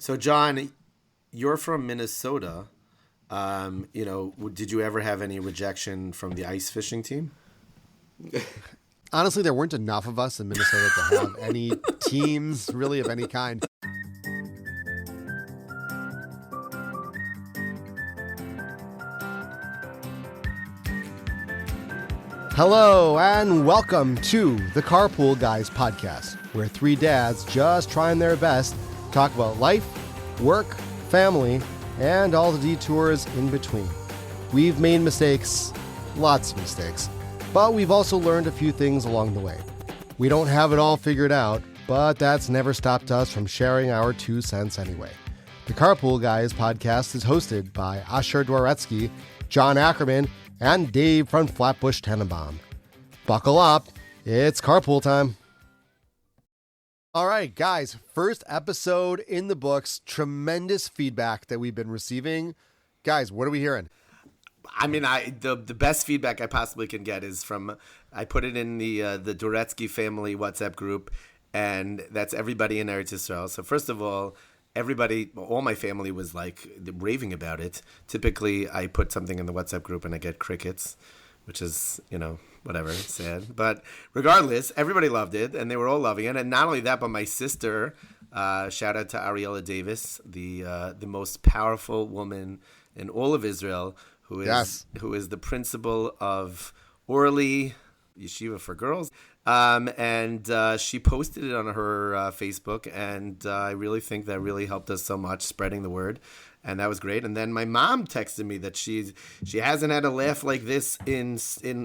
So, John, you're from Minnesota. Did you ever have any rejection from the ice fishing team? Honestly, there weren't enough of us in Minnesota to have any teams really of any kind. Hello and welcome to the Carpool Guys podcast, where three dads just trying their best talk about life, work, family, and all the detours in between. We've made mistakes, lots of mistakes, but we've also learned a few things along the way. We don't have it all figured out, but that's never stopped us from sharing our 2 cents anyway. The Carpool Guys podcast is hosted by Dworetsky, Jon Ackerman, and Dave from Flatbush, Tannenbaum. Buckle up, it's carpool time. All right, guys, first episode in the books. Tremendous feedback that we've been receiving. Guys, what are we hearing? I mean, the best feedback I possibly can get is from, I put it in the Dworetsky family WhatsApp group, and that's everybody in Eretz Yisrael. So first of all, all my family was like raving about it. Typically, I put something in the WhatsApp group and I get crickets, which is, whatever, sad. But regardless, everybody loved it and they were all loving it. And not only that, but my sister, shout out to Ariella Davis, the most powerful woman in all of Israel, who is the principal of Orly Yeshiva for Girls. And she posted it on her Facebook, and I really think that really helped us so much spreading the word, and that was great. And then my mom texted me that she hasn't had a laugh like this in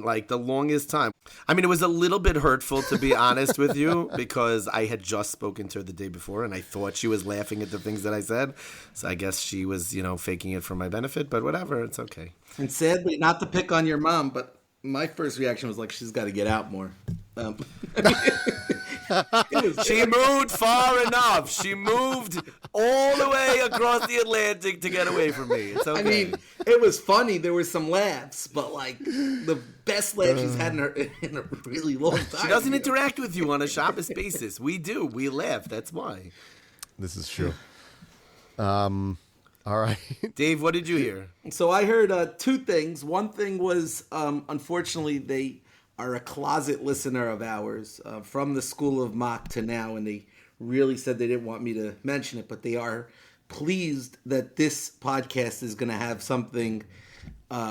like the longest time. I mean, it was a little bit hurtful, to be honest with you, because I had just spoken to her the day before, and I thought she was laughing at the things that I said. So I guess she was, faking it for my benefit, but whatever, it's okay. And sadly, not to pick on your mom, but my first reaction was like, she's got to get out more. She moved far enough. She moved all the way across the Atlantic to get away from me. It's okay. I mean, it was funny. There were some laughs, but like the best laugh she's had in a really long time. She doesn't interact with you on a Shabbos basis. We do. We laugh. That's why. This is true. All right. Dave, what did you hear? So I heard 2 things. One thing was, unfortunately, they are a closet listener of ours from the School of Mock to now, and they really said they didn't want me to mention it, but they are pleased that this podcast is going to have something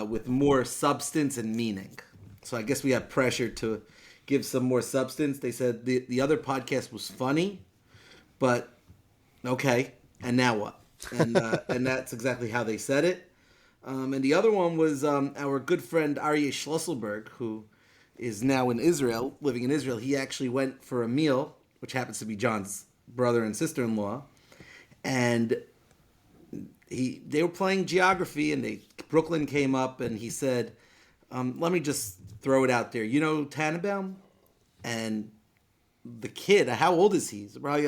with more substance and meaning. So I guess we have pressure to give some more substance. They said the other podcast was funny, but okay, and now what? And that's exactly how they said it. And the other one was our good friend Aryeh Schlosselberg, who is now in Israel, living in Israel. He actually went for a meal, which happens to be John's brother and sister-in-law, and they were playing geography, and Brooklyn came up, and he said, let me just throw it out there. You know Tannenbaum? And the kid, how old is he? He's probably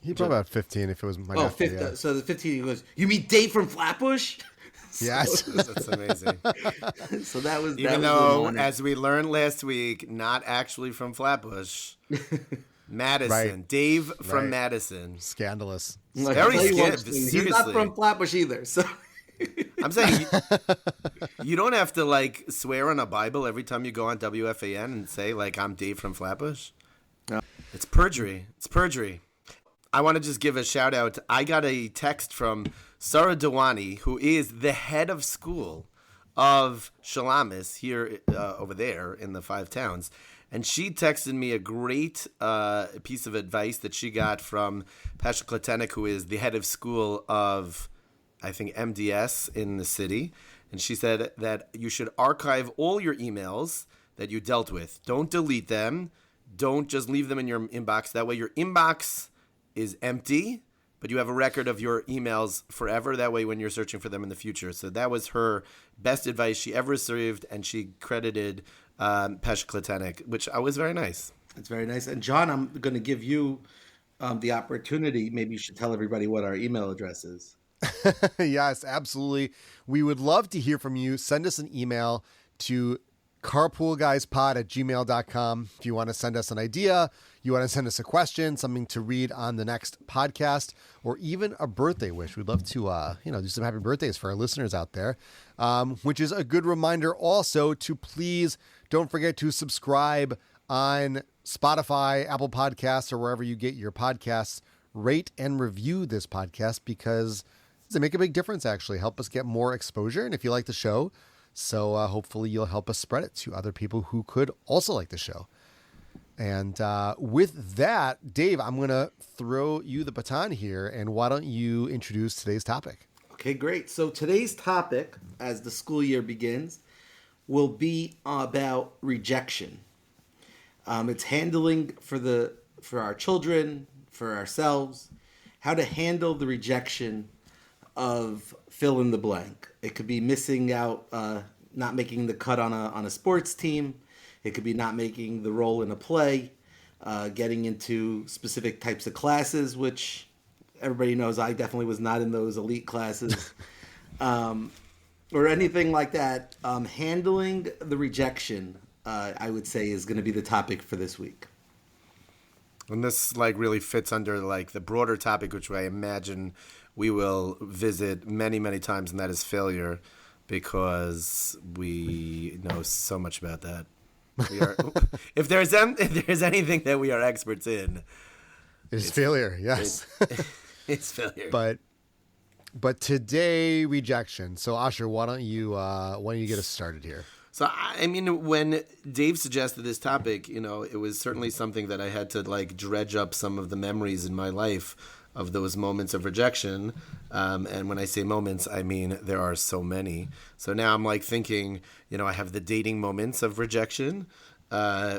He's probably about 15 if it was my nephew. Yeah. So the 15, he goes, you mean Dave from Flatbush? Yes. That's amazing. So that was Even though, as we learned last week, not actually from Flatbush. Madison. Right. Dave from Madison. Scandalous. Very scandalous. He's not from Flatbush either. So I'm saying you don't have to like swear on a Bible every time you go on WFAN and say like I'm Dave from Flatbush. No. It's perjury. It's perjury. I want to just give a shout out. I got a text from Sarah Dewani, who is the head of school of Shalamis here over there in the 5 towns. And she texted me a great piece of advice that she got from Pasha Kletenik, who is the head of school of, I think, MDS in the city. And she said that you should archive all your emails that you dealt with. Don't delete them. Don't just leave them in your inbox. That way your inbox is empty, but you have a record of your emails forever. That way when you're searching for them in the future. So that was her best advice she ever received, and she credited Pasha Kletenik, which was very nice. It's very nice. And John, I'm going to give you the opportunity. Maybe you should tell everybody what our email address is. Yes, absolutely. We would love to hear from you. Send us an email to carpoolguyspod@gmail.com. If you want to send us an idea, you want to send us a question, something to read on the next podcast, or even a birthday wish. We'd love to, do some happy birthdays for our listeners out there, which is a good reminder also to please don't forget to subscribe on Spotify, Apple Podcasts, or wherever you get your podcasts. Rate and review this podcast because they make a big difference, actually. Help us get more exposure. And if you like the show, so hopefully you'll help us spread it to other people who could also like the show. And with that, Dave, I'm going to throw you the baton here. And why don't you introduce today's topic? Okay, great. So today's topic, as the school year begins, will be about rejection. It's handling for our children, for ourselves, how to handle the rejection of fill in the blank. It could be missing out, not making the cut on a sports team. It could be not making the role in a play, getting into specific types of classes, which everybody knows I definitely was not in those elite classes, or anything like that. Handling the rejection, I would say, is going to be the topic for this week. And this really fits under the broader topic, which I imagine we will visit many, many times, and that is failure, because we know so much about that. We are, if there's anything that we are experts in, it's failure. Yes, it's failure. But today, rejection. So Asher, why don't you get us started here? So, I mean, when Dave suggested this topic, it was certainly something that I had to dredge up some of the memories in my life of those moments of rejection. And when I say moments, I mean there are so many. So now I'm thinking, I have the dating moments of rejection,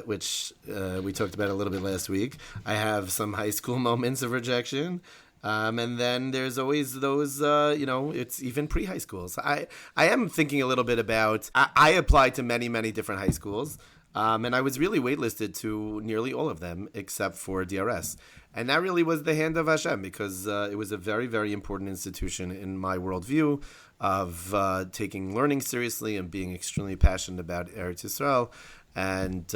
which we talked about a little bit last week. I have some high school moments of rejection. And then there's always those, it's even pre-high schools. I am thinking a little bit about, I applied to many, many different high schools, and I was really waitlisted to nearly all of them except for DRS. And that really was the hand of Hashem, because it was a very, very important institution in my worldview of taking learning seriously and being extremely passionate about Eretz Yisrael and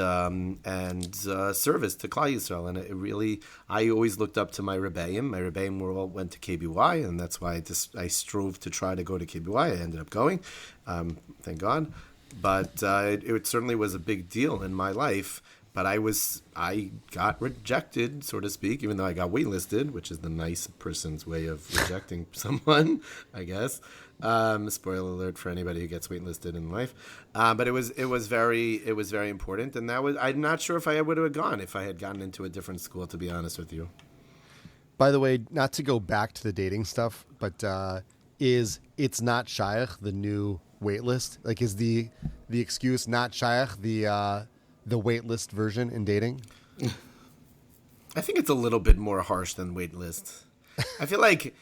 service to Klal Yisrael. And it really, I always looked up to my Rebbeim. My Rebbeim all went to KBY, and that's why I strove to try to go to KBY. I ended up going, thank God. But it certainly was a big deal in my life. But I got rejected, so to speak, even though I got waitlisted, which is the nice person's way of rejecting someone, I guess. Spoiler alert for anybody who gets waitlisted in life. But it was very important, and I'm not sure if I would have gone if I had gotten into a different school, to be honest with you. By the way, not to go back to the dating stuff, but is it's not shaykh the new waitlist? Is the excuse not shaykh the waitlist version in dating? I think it's a little bit more harsh than waitlist. I feel like,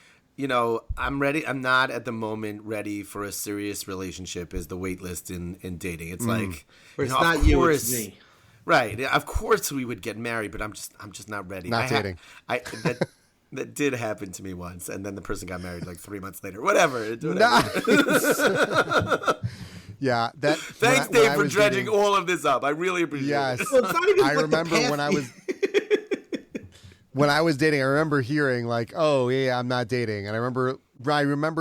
I'm ready. I'm not at the moment ready for a serious relationship as the waitlist in dating. It's it's not you, it's me. Right. Of course we would get married, but I'm just not ready. Not dating. That did happen to me once, and then the person got married 3 months later. Whatever. Yeah, Thanks, Dave, for dredging all of this up. I really appreciate it. Well, it's not even I remember when I was dating. I remember hearing "Oh yeah, I'm not dating," and I remember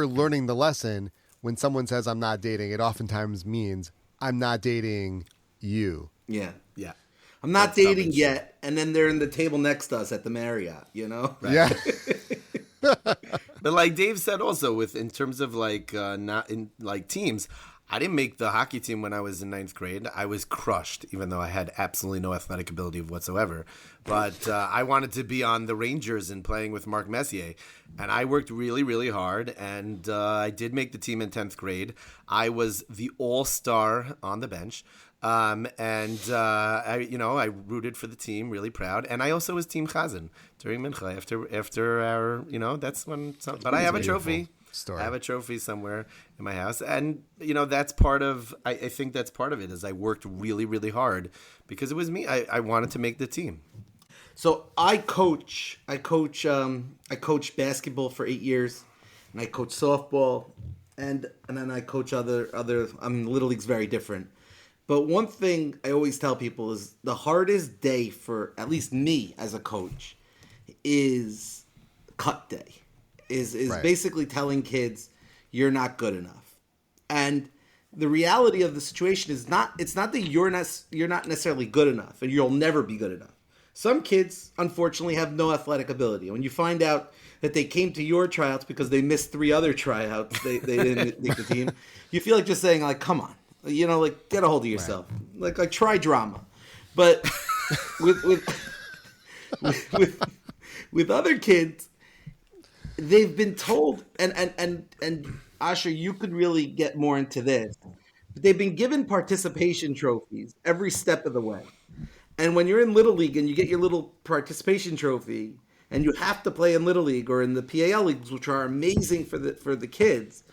learning the lesson. When someone says "I'm not dating," it oftentimes means "I'm not dating you." Yeah. I'm not That's dating yet, and then they're in the table next to us at the Marriott. Right. Yeah. But like Dave said, also in terms of not in teams. I didn't make the hockey team when I was in 9th grade. I was crushed, even though I had absolutely no athletic ability whatsoever. But I wanted to be on the Rangers and playing with Mark Messier. And I worked really, really hard. And I did make the team in 10th grade. I was the all-star on the bench. I rooted for the team, really proud. And I also was Team Chazan during Mincha after our, that's when. But I have a trophy. Story. I have a trophy somewhere in my house, and that's part of. I think that's part of it. Is I worked really, really hard because it was me. I wanted to make the team. So I coach basketball for 8 years, and I coach softball, and then I coach other. Little league's very different, But one thing I always tell people is the hardest day for at least me as a coach is cut day. Is Right. basically telling kids you're not good enough. And the reality of the situation is it's not that you're not necessarily good enough and you'll never be good enough. Some kids, unfortunately, have no athletic ability. When you find out that they came to your tryouts because they missed 3 other tryouts, they didn't make the team, you feel like just saying, like, come on, like, get a hold of yourself. Right. Like try drama. But with other kids, they've been told, and Asher, you could really get more into this. They've been given participation trophies every step of the way. And when you're in Little League and you get your little participation trophy and you have to play in Little League or in the PAL leagues, which are amazing for the kids,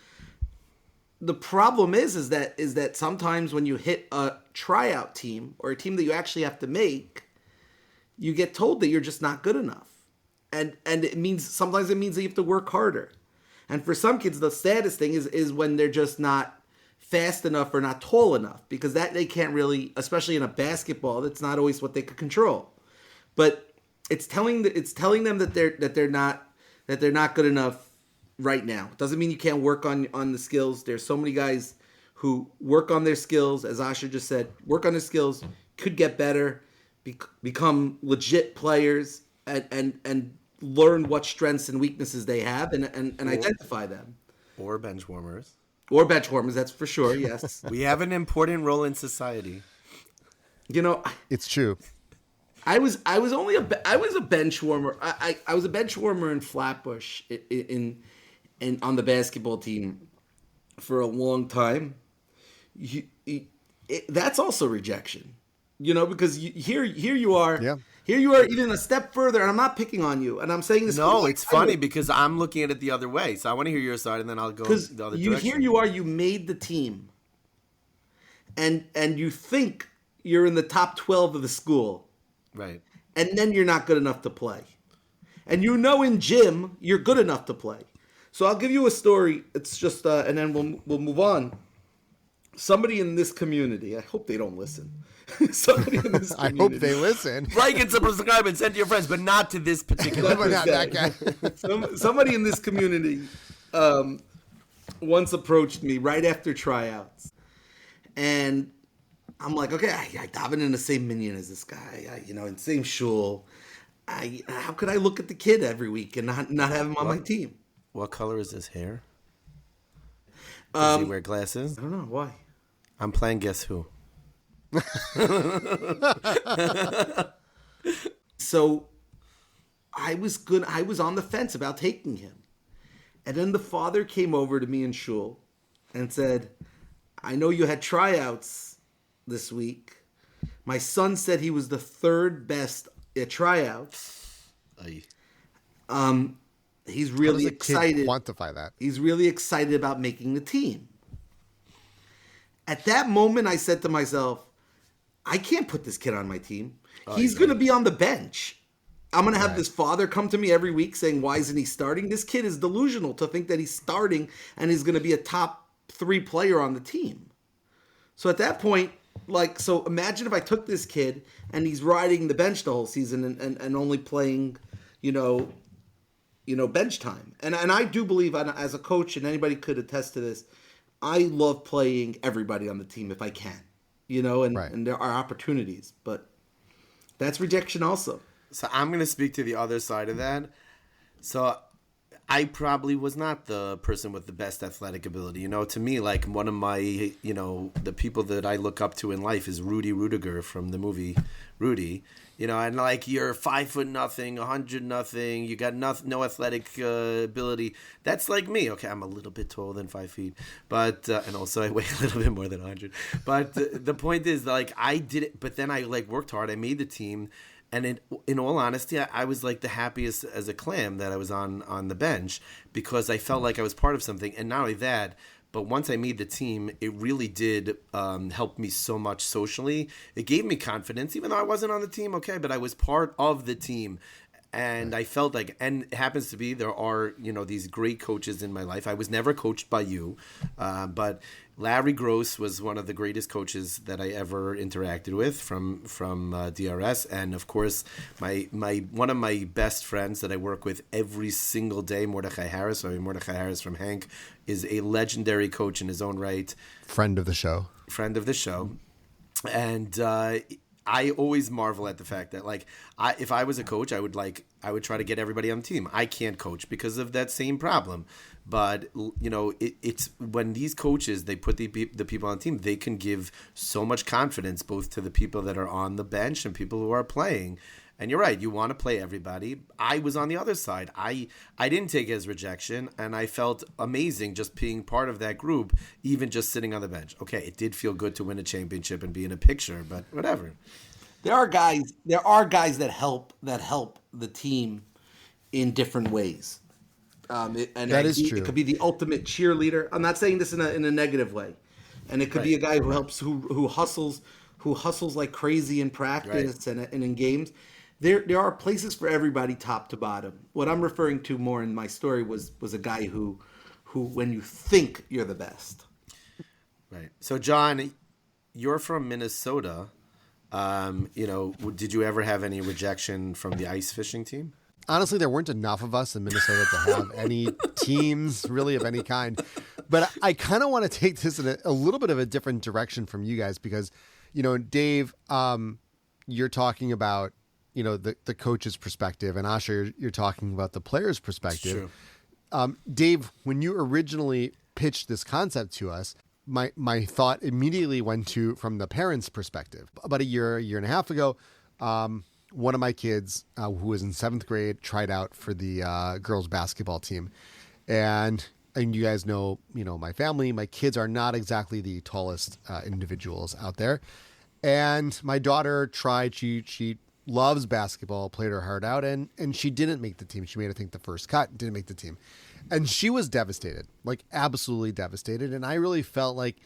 the problem is that sometimes when you hit a tryout team or a team that you actually have to make, you get told that you're just not good enough. And sometimes it means that you have to work harder. And for some kids, the saddest thing is when they're just not fast enough or not tall enough, because that they can't really, especially in a basketball, that's not always what they could control. But it's telling them that they're not good enough right now. Doesn't mean you can't work on the skills. There's so many guys who work on their skills, as Asher just said, work on their skills, could get better, become legit players, and learn what strengths and weaknesses they have and identify them. Or bench warmers. Or bench warmers, that's for sure, yes. We have an important role in society. It's true. I was a bench warmer. I was a bench warmer in Flatbush in on the basketball team for a long time. That's also rejection, because here you are. Yeah. Here you are even a step further, and I'm not picking on you, and I'm saying this. No, it's funny because I'm looking at it the other way, so I want to hear your side, and then I'll go the other direction. Here you are, you made the team, and you think you're in the top 12 of the school, right? And then you're not good enough to play, and in gym you're good enough to play. So I'll give you a story. It's just, and then we'll move on. Somebody in this community, I hope they don't listen. Somebody in this community. I hope they listen. Like and subscribe and send to your friends, but not to this particular But not that guy. Somebody in this community once approached me right after tryouts. And I'm like, okay, I've been in the same minyan as this guy, in the same shul. How could I look at the kid every week and not have him on my team? What color is his hair? Does he wear glasses? I don't know. Why? I'm playing Guess Who. So I was on the fence about taking him. And then the father came over to me in shul and said, I know you had tryouts this week. My son said he was the 3rd best at tryouts. He's really excited. Quantify that. He's really excited about making the team. At that moment, I said to myself, I can't put this kid on my team. He's going to be on the bench. I'm going to have this father come to me every week saying, why isn't he starting? This kid is delusional to think that he's starting and he's going to be a top 3 player on the team. So at that point, so imagine if I took this kid and he's riding the bench the whole season and only playing, bench time. And I do believe, as a coach, and anybody could attest to this, I love playing everybody on the team if I can, and there are opportunities, but that's rejection also. So I'm going to speak to the other side of that. So I probably was not the person with the best athletic ability. To me, like one of my, the people that I look up to in life is Rudy Rudiger from the movie Rudy. And like you're 5'0", 100, you got no athletic ability. That's like me. Okay, I'm a little bit taller than 5 feet, but and also I weigh a little bit more than 100. But the point is, like, I did it, but then I worked hard. I made the team. And in all honesty, I was like the happiest as a clam that I was on the bench because I felt like I was part of something. And not only that, but once I made the team, it really did help me so much socially. It gave me confidence, even though I wasn't on the team, okay, but I was part of the team. And I felt like, and it happens to be, there are, these great coaches in my life. I was never coached by you, but Larry Gross was one of the greatest coaches that I ever interacted with from DRS. And of course, my one of my best friends that I work with every single day, Mordechai Harris, Mordechai Harris from Hank, is a legendary coach in his own right. Friend of the show. And I always marvel at the fact that, like, if I was a coach, I would try to get everybody on the team. I can't coach because of that same problem. But, it's when these coaches, they put the people on the team, they can give so much confidence both to the people that are on the bench and people who are playing. And you're right, you want to play everybody. I was on the other side. I didn't take it as rejection, and I felt amazing just being part of that group, even just sitting on the bench. Okay, it did feel good to win a championship and be in a picture, but whatever. There are guys that help the team in different ways. That is true. It could be the ultimate cheerleader. I'm not saying this in a negative way. And it could be a guy who helps, who hustles like crazy in practice and in games. There are places for everybody, top to bottom. What I'm referring to more in my story was a guy who when you think you're the best. Right. So, John, you're from Minnesota. Did you ever have any rejection from the ice fishing team? Honestly, there weren't enough of us in Minnesota to have any teams really of any kind. But I kind of want to take this in a little bit of a different direction from you guys because, Dave, you're talking about, the coach's perspective, and Asher, you're talking about the player's perspective. Sure. Dave, when you originally pitched this concept to us, my thought immediately went to from the parents' perspective. About a year and a half ago, one of my kids, who was in 7th grade, tried out for the girls' basketball team. And you guys know, my family, my kids are not exactly the tallest individuals out there. And my daughter tried, she loves basketball, played her heart out, and she didn't make the team. She made, I think, the first cut, didn't make the team. And she was devastated, like absolutely devastated. And I really felt like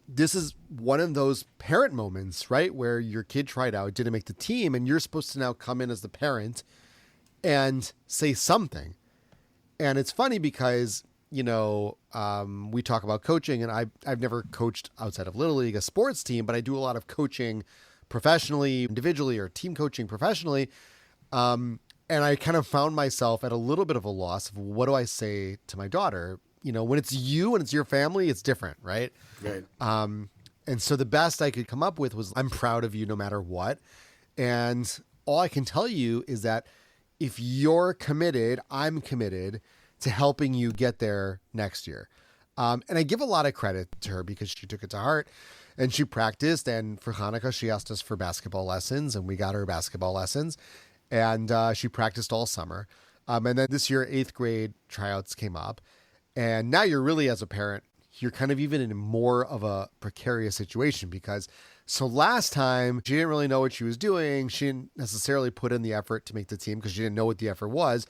this is one of those parent moments, right? Where your kid tried out, didn't make the team, and you're supposed to now come in as the parent and say something. And it's funny because, we talk about coaching, and I've never coached outside of Little League, a sports team, but I do a lot of coaching professionally, individually, or team coaching professionally. And I kind of found myself at a little bit of a loss of what do I say to my daughter? When it's you and it's your family, it's different, right? Right. And so the best I could come up with was, I'm proud of you no matter what. And all I can tell you is that if you're committed, I'm committed to helping you get there next year. And I give a lot of credit to her because she took it to heart and she practiced. And for Hanukkah, she asked us for basketball lessons, and we got her basketball lessons. And she practiced all summer. And then this year, 8th grade tryouts came up. And now you're really, as a parent, you're kind of even in more of a precarious situation because so last time she didn't really know what she was doing. She didn't necessarily put in the effort to make the team because she didn't know what the effort was.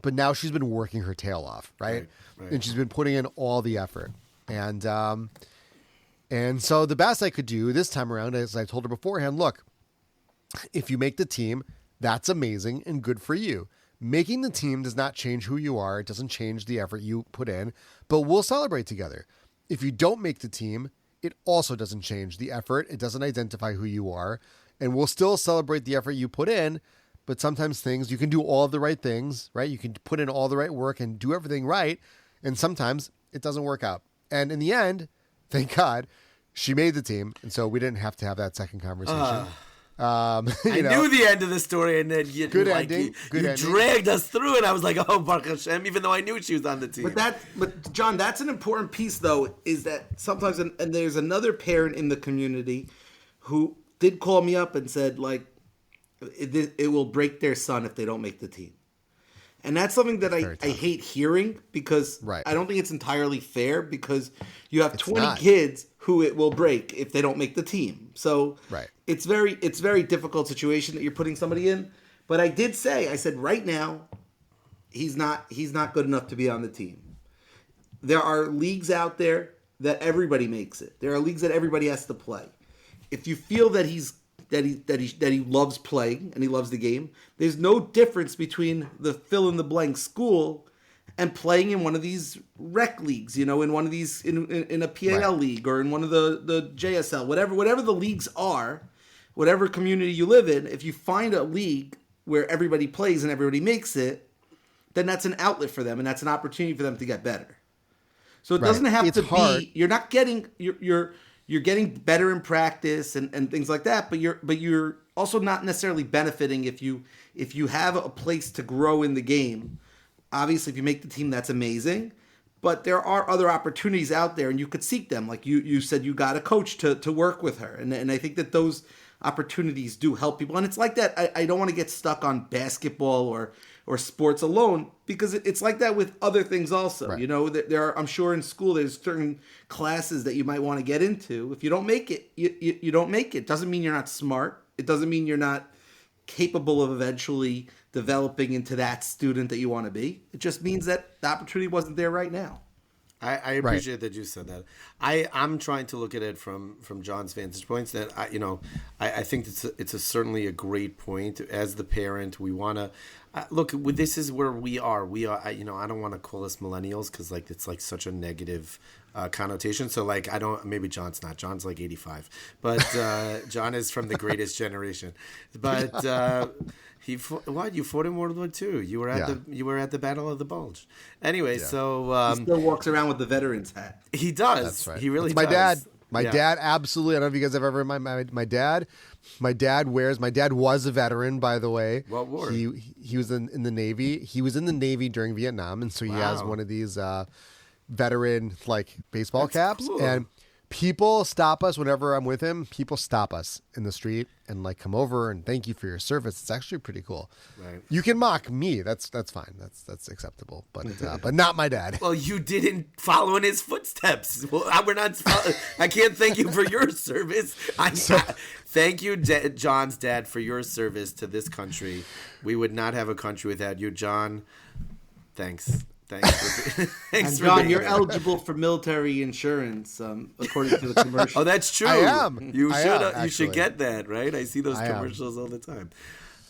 But now she's been working her tail off, right? And she's been putting in all the effort. And so the best I could do this time around, as I told her beforehand, look, if you make the team, that's amazing and good for you. Making the team does not change who you are. It doesn't change the effort you put in, but we'll celebrate together. If you don't make the team, it also doesn't change the effort. It doesn't identify who you are, and we'll still celebrate the effort you put in. But sometimes you can do all of the right things, right? You can put in all the right work and do everything right. And sometimes it doesn't work out. And in the end, thank God, she made the team. And so we didn't have to have that second conversation. I knew the end of the story, and then you dragged us through, and I was like, "Oh, Baruch Hashem!" Even though I knew she was on the team. But John, that's an important piece, though, is that sometimes, and there's another parent in the community who did call me up and said, like, it will break their son if they don't make the team, and that's something that I hate hearing because I don't think it's entirely fair because you have 20 kids who it will break if they don't make the team. So it's very difficult situation that you're putting somebody in. But I said right now, he's not good enough to be on the team. There are leagues out there that everybody makes it. There are leagues that everybody has to play. If you feel that he's that he loves playing and he loves the game. There's no difference between the fill in the blank school and playing in one of these rec leagues, in one of these in a PAL league or in one of the JSL, whatever the leagues are, whatever community you live in. If you find a league where everybody plays and everybody makes it, then that's an outlet for them and that's an opportunity for them to get better. So it doesn't have to be. You're not getting you're getting better in practice and things like that, but you're also not necessarily benefiting if you have a place to grow in the game. Obviously, if you make the team, that's amazing. But there are other opportunities out there, and you could seek them. Like you said, you got a coach to work with her, and I think that those opportunities do help people. And it's like that. I don't want to get stuck on basketball or sports alone, because it's like that with other things also. Right. There are, I'm sure in school there's certain classes that you might want to get into. If you don't make it, you don't make it. Doesn't mean you're not smart. It doesn't mean you're not capable of eventually developing into that student that you want to be. It just means that the opportunity wasn't there right now. I appreciate that you said that. I'm trying to look at it from Jon's vantage points. That I think it's certainly a great point. As the parent, we want to look. This is where we are. I don't want to call us millennials because it's such a negative connotation. So maybe Jon's not. Jon's 85, but Jon is from the greatest generation. But you fought in World War II. You were at the Battle of the Bulge. Anyway, so he still walks around with the veteran's hat. He does. That's right. He really That's does. My dad absolutely. I don't know if you guys have ever my dad. My dad was a veteran, by the way. What war? He was in the Navy. He was in the Navy during Vietnam, and so he has one of these veteran baseball caps. Cool. And people stop us whenever I'm with him. People stop us in the street and come over and thank you for your service. It's actually pretty cool. Right. You can mock me. That's fine. That's acceptable. But not my dad. Well, you didn't follow in his footsteps. Well, we're not. I can't thank you for your service. Thank you, Jon's dad, for your service to this country. We would not have a country without you, Jon. Thanks. Thanks and Jon, you're eligible for military insurance, according to the commercial. Oh, that's true. I am. You should get that, right? I see those commercials all the time.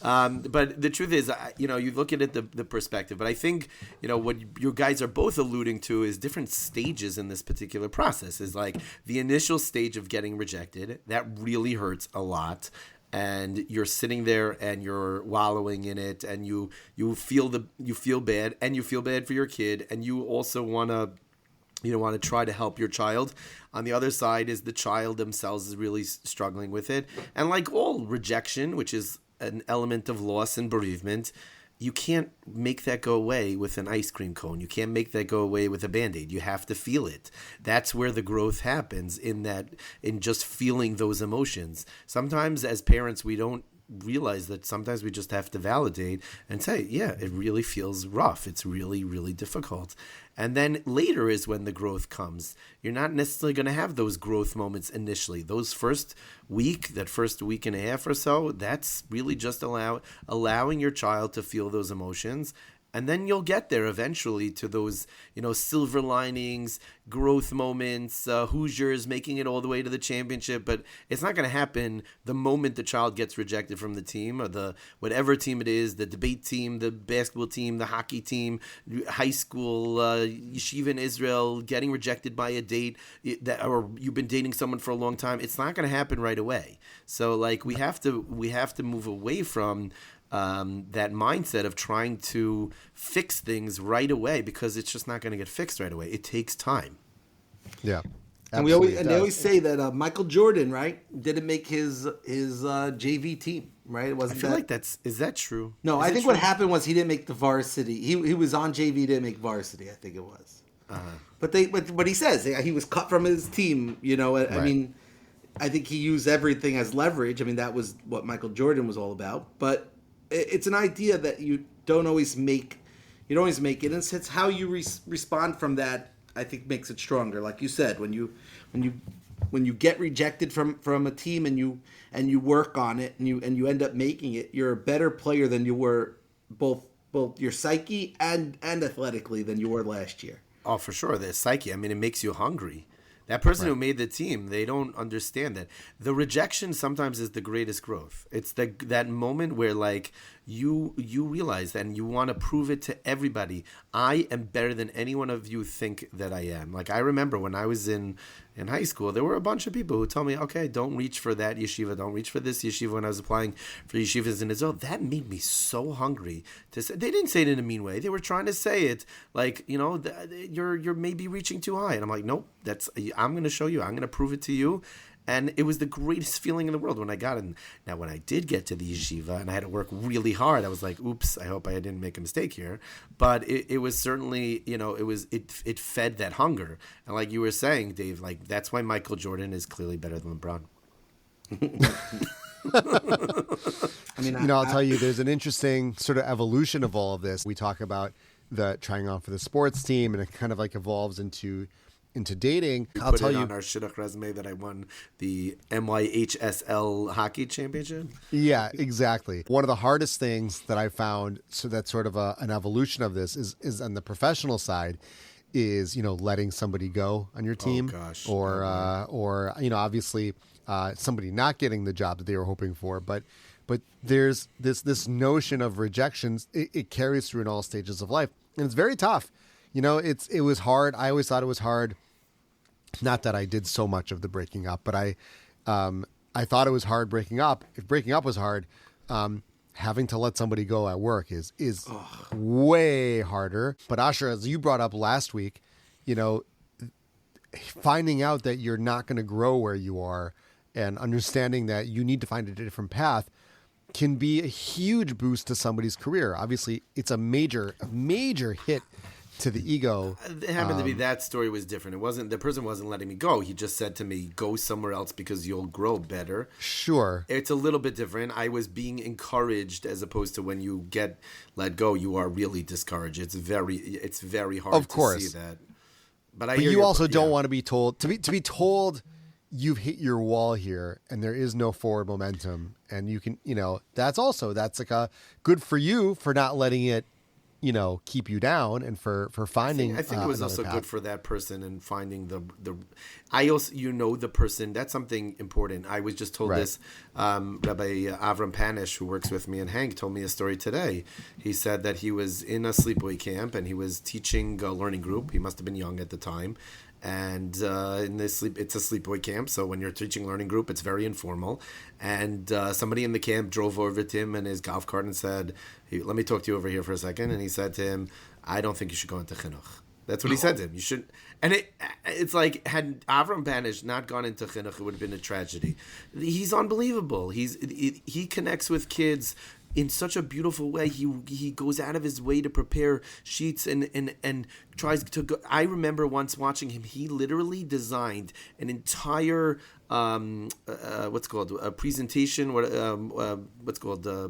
But the truth is, you look at it the perspective. But I think, what you guys are both alluding to is different stages in this particular process. Is the initial stage of getting rejected. That really hurts a lot. And you're sitting there and you're wallowing in it, and you feel bad, and you feel bad for your kid, and you also want to try to help your child. On the other side is the child themselves is really struggling with it, and like all rejection, which is an element of loss and bereavement, you can't make that go away with an ice cream cone. You can't make that go away with a Band-Aid. You have to feel it. That's where the growth happens, in just feeling those emotions. Sometimes as parents, we don't realize that sometimes we just have to validate and say, yeah, it really feels rough. It's really, really difficult. And then later is when the growth comes. You're not necessarily going to have those growth moments initially. That first week and a half or so, that's really just allowing your child to feel those emotions. And then you'll get there eventually to those, silver linings, growth moments, Hoosiers making it all the way to the championship. But it's not going to happen the moment the child gets rejected from the team, or the whatever team it is, the debate team, the basketball team, the hockey team, high school, yeshiva in Israel, getting rejected by a date, or you've been dating someone for a long time. It's not going to happen right away. So we have to move away from that mindset of trying to fix things right away, because it's just not going to get fixed right away. It takes time. Yeah. And they always say that Michael Jordan, right, didn't make his JV team, right? It wasn't. I feel is that true? No, I think what happened was he didn't make the varsity. He was on JV, didn't make varsity. I think it was. But he says he was cut from his team. I mean, I think he used everything as leverage. I mean, that was what Michael Jordan was all about. But it's an idea that you don't always make. You don't always make it. And it's how you respond from that, I think, makes it stronger. Like you said, when you get rejected from a team and you work on it and you end up making it, you're a better player than you were both your psyche and athletically than you were last year. Oh, for sure. The psyche. I mean, it makes you hungry. That person who made the team, they don't understand that. The rejection sometimes is the greatest growth. It's that moment where like you realize that and you want to prove it to everybody. I am better than any one of you think that I am. Like I remember when I was in high school, there were a bunch of people who told me, okay, don't reach for that yeshiva, don't reach for this yeshiva when I was applying for yeshivas in Israel. That made me so hungry to say. They didn't say it in a mean way. They were trying to say it like, you're maybe reaching too high. And I'm like, nope, I'm going to show you. I'm going to prove it to you. And it was the greatest feeling in the world when I got in. Now, when I did get to the yeshiva and I had to work really hard, I was like, oops, I hope I didn't make a mistake here. But it was certainly, it fed that hunger. And like you were saying, Dave, like that's why Michael Jordan is clearly better than LeBron. I'll tell you, there's an interesting sort of evolution of all of this. We talk about the trying on for the sports team, and it kind of like evolves into dating. I'll tell you on our shidduch resume that I won the MYHSL hockey championship. Yeah, exactly. One of the hardest things that I found, so that's sort of an evolution of this, is on the professional side, is letting somebody go on your team, or obviously somebody not getting the job that they were hoping for, but there's this notion of rejections. It carries through in all stages of life, and it's very tough. It was hard. I always thought it was hard. Not that I did so much of the breaking up, but I thought it was hard breaking up. If breaking up was hard, having to let somebody go at work is way harder. But Asher, as you brought up last week, finding out that you're not going to grow where you are and understanding that you need to find a different path can be a huge boost to somebody's career. Obviously, it's a major hit to the ego. It happened to be that story was different. It wasn't, the person wasn't letting me go. He just said to me, go somewhere else because you'll grow better. Sure. It's a little bit different. I was being encouraged as opposed to when you get let go, you are really discouraged. It's very hard of course. To see that. But you also don't want to be told to be told you've hit your wall here and there is no forward momentum, and you can, that's like a good for you for not letting it keep you down, and for finding. I think it was also path. good for that person and finding I also the person. That's something important. I was just told this. Rabbi Avram Panish, who works with me, and Hank told me a story today. He said that he was in a sleepaway camp and he was teaching a learning group. He must have been young at the time. And it's a sleepaway camp, so when you're teaching learning group, it's very informal. And somebody in the camp drove over to him in his golf cart and said, hey, let me talk to you over here for a second. And he said to him, I don't think you should go into chinuch. That's what he said to him. You should. And it's like, had Avram Banish not gone into chinuch, it would have been a tragedy. He's unbelievable. He connects with kids in such a beautiful way. He goes out of his way to prepare sheets and tries to go. I remember once watching him. He literally designed an entire a presentation.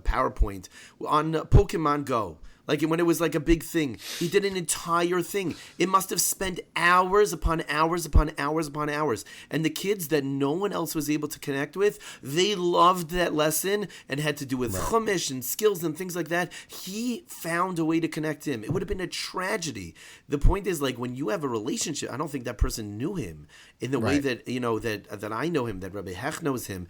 PowerPoint on Pokemon Go. Like when it was like a big thing, he did an entire thing. It must have spent hours upon hours upon hours upon hours. And the kids that no one else was able to connect with, they loved that lesson and had to do with chumash and skills and things like that. He found a way to connect him. It would have been a tragedy. The point is, like, when you have a relationship, I don't think that person knew him in the way that, that I know him, that Rabbi Hech knows him.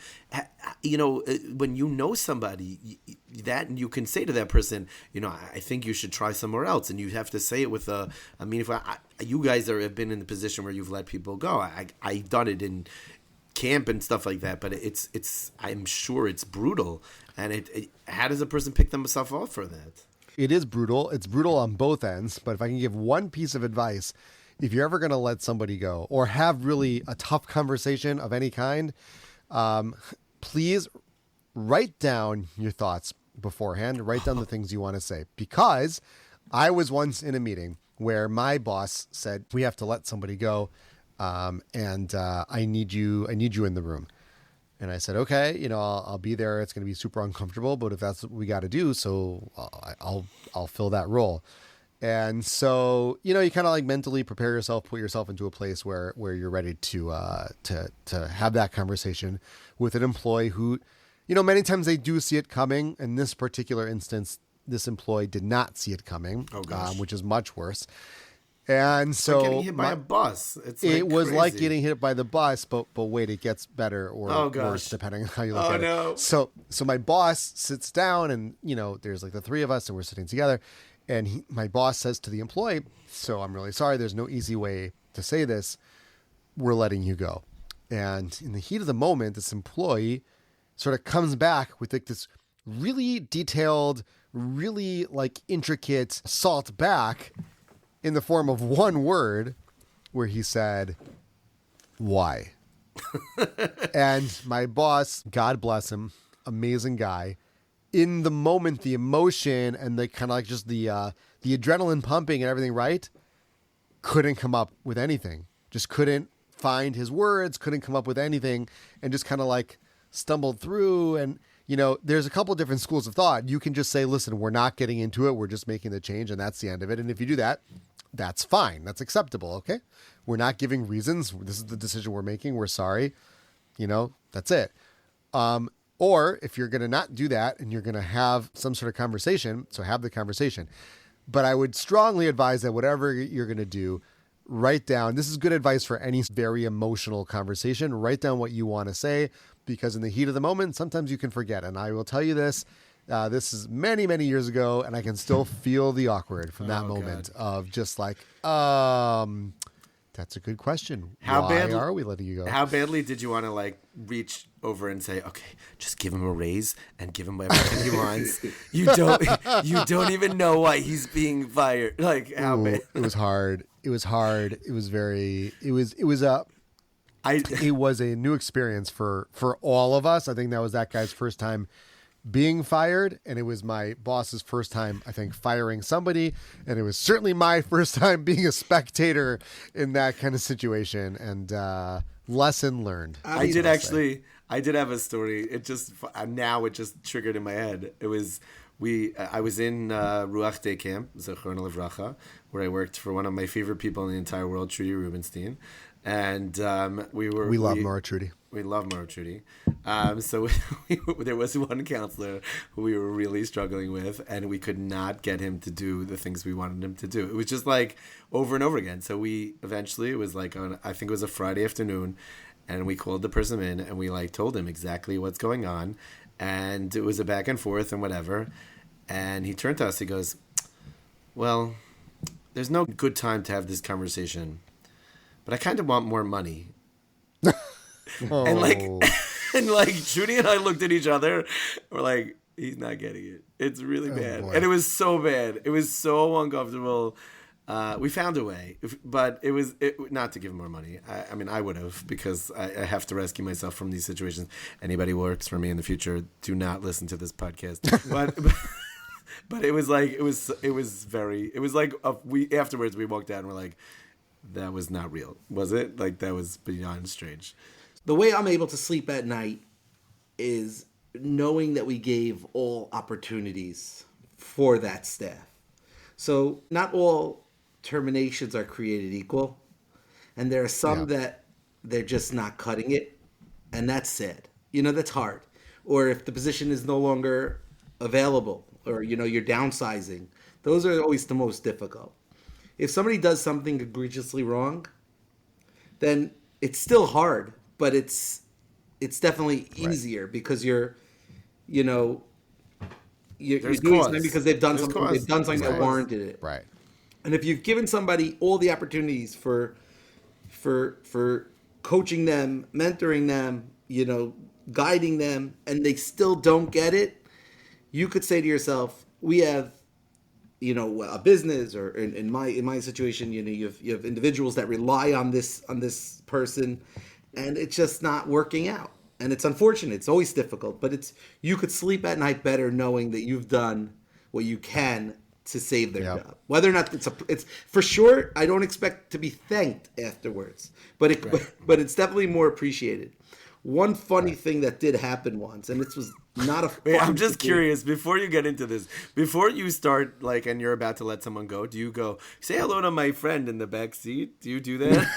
When you know somebody, that you can say to that person, I think you should try somewhere else, and you have to say it with you guys have been in the position where you've let people go. I've done it in camp and stuff like that, but it's I'm sure it's brutal. And how does a person pick themselves off for that? It is brutal. It's brutal on both ends. But if I can give one piece of advice, if you're ever going to let somebody go or have really a tough conversation of any kind, please write down your thoughts beforehand. Write down the things you want to say, because I was once in a meeting where my boss said, we have to let somebody go. And I need you in the room. And I said, okay, I'll be there. It's going to be super uncomfortable, but if that's what we got to do, so I'll fill that role. And so, you kind of like mentally prepare yourself, put yourself into a place where you're ready to have that conversation with an employee who, many times they do see it coming. In this particular instance, this employee did not see it coming, which is much worse. And so getting hit by a bus. It was crazy. like getting hit by the bus, but wait, it gets better or worse depending on how you look at it. So my boss sits down, and there's like the three of us, and we're sitting together, and my boss says to the employee, "So I'm really sorry. There's no easy way to say this. We're letting you go." And in the heat of the moment, this employee sort of comes back with like this really detailed, really like intricate assault back in the form of one word, where he said, "Why?" And my boss, God bless him, amazing guy, in the moment, the emotion and the kind of like just the adrenaline pumping and everything, right? Couldn't come up with anything. Just couldn't find his words, couldn't come up with anything, and just kind of like stumbled through. And, there's a couple different schools of thought. You can just say, listen, we're not getting into it. We're just making the change, and that's the end of it. And if you do that, that's fine. That's acceptable. Okay. We're not giving reasons. This is the decision we're making. We're sorry. That's it. Or if you're going to not do that and you're going to have some sort of conversation, so have the conversation. But I would strongly advise that whatever you're going to do, write down, this is good advice for any very emotional conversation, write down what you want to say, because in the heat of the moment, sometimes you can forget. And I will tell you this, this is many, many years ago, and I can still feel the awkward from that moment of just like, that's a good question. Why are we letting you go? How badly did you want to like reach over and say, okay, just give him a raise and give him everything he wants? You don't even know why he's being fired. Like how bad? It was hard. It was hard. It was a new experience for all of us. I think that was that guy's first time being fired, and it was my boss's first time, I think, firing somebody, and it was certainly my first time being a spectator in that kind of situation. And lesson learned. I did have a story. It just triggered in my head. I was in Ruach Day Camp, Zechron Livracha, where I worked for one of my favorite people in the entire world, Trudy Rubenstein. And we love Maura Trudy. We love Maura Trudy. So there was one counselor who we were really struggling with, and we could not get him to do the things we wanted him to do. It was just like over and over again. So we eventually, it was like I think it was a Friday afternoon, and we called the person in, and we like told him exactly what's going on, and it was a back and forth and whatever. And he turned to us. He goes, "Well, there's no good time to have this conversation, but I kind of want more money." Oh. And like Judy and I looked at each other. We're like, he's not getting it. It's really bad. And it was so bad. It was so uncomfortable. We found a way, but it was not to give him more money. I mean, I would have, because I have to rescue myself from these situations. Anybody who works for me in the future, do not listen to this podcast. But it was like, afterwards we walked out and we're like, that was not real. Was it? Like, that was beyond strange. The way I'm able to sleep at night is knowing that we gave all opportunities for that staff. So not all terminations are created equal. And there are some that they're just not cutting it. And that's sad. That's hard. Or if the position is no longer available, or, you're downsizing, those are always the most difficult. If somebody does something egregiously wrong, then it's still hard, but it's definitely easier because you're doing something because they've done something. They've done something that warranted it. Right. And if you've given somebody all the opportunities for coaching them, mentoring them, guiding them, and they still don't get it, you could say to yourself, we have, a business, or in my situation, you have individuals that rely on this person, and it's just not working out. And it's unfortunate. It's always difficult, but you could sleep at night better knowing that you've done what you can to save their job. Whether or not it's for sure, I don't expect to be thanked afterwards, but it's definitely more appreciated. One funny thing that did happen once, and this was not a... Wait, I'm just curious, before you get into this, before you start, and you're about to let someone go, do you go, say hello to my friend in the back seat? Do you do that?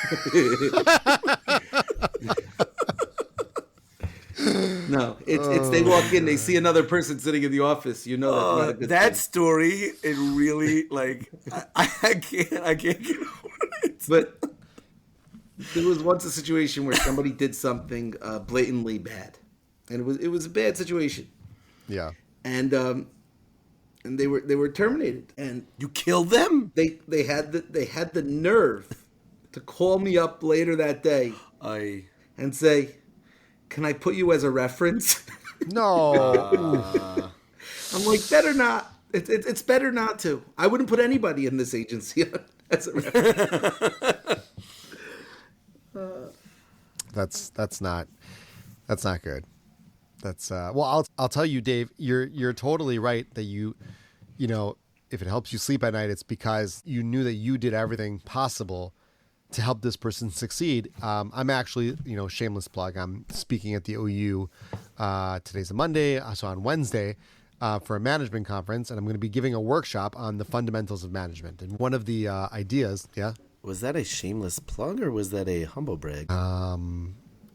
No, it's they walk in, they see another person sitting in the office. You know that's not a good that thing. story, it really like I can't get over it. But there was once a situation where somebody did something blatantly bad, and it was a bad situation. Yeah. And they were terminated, and You killed them? they had the nerve to call me up later that day and say, "Can I put you as a reference?" No. I'm like, better not. It's better not to. I wouldn't put anybody in this agency as a reference. That's not good. That's well, I'll tell you, Dave, you're totally right that you know, if it helps you sleep at night, it's because you knew that you did everything possible to help this person succeed. I'm actually, shameless plug, I'm speaking at the OU, today's a Monday, so on Wednesday, for a management conference, and I'm going to be giving a workshop on the fundamentals of management. And one of the ideas, yeah? Was that a shameless plug or was that a humble brag?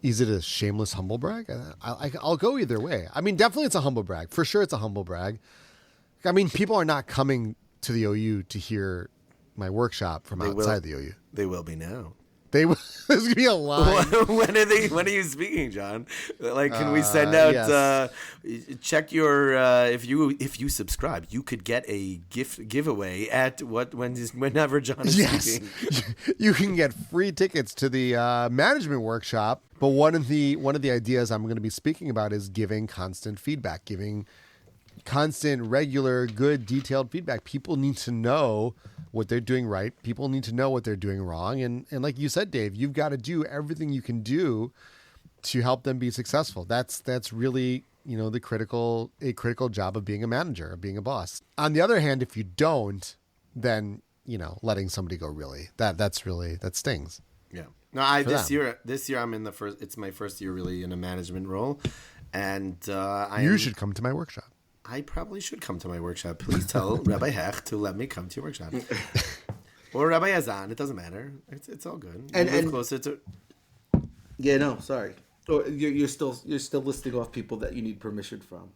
Is it a shameless humble brag? I'll go either way. I mean, definitely it's a humble brag. For sure it's a humble brag. I mean, people are not coming to the OU to hear my workshop from outside the OU. They will be now. There's going to be a line. When are you speaking, John? Like, can we send out, yes. Check your, if you subscribe, you could get a giveaway at whenever John is speaking. You can get free tickets to the management workshop. But one of the ideas I'm going to be speaking about is giving constant feedback, giving constant, regular, good, detailed feedback. People need to know what they're doing right. People need to know what they're doing wrong. And like you said, Dave, you've got to do everything you can do to help them be successful. That's really, a critical job of being a manager, of being a boss. On the other hand, if you don't, then, letting somebody go, really, that stings. Yeah. No, this year I'm in it's my first year really in a management role. And you should come to my workshop. I probably should come to my workshop. Please tell Rabbi Hecht to let me come to your workshop. Or Rabbi Yazan. It doesn't matter. It's all good. And closer to. Yeah, no, sorry. Oh, you're still listing off people that you need permission from.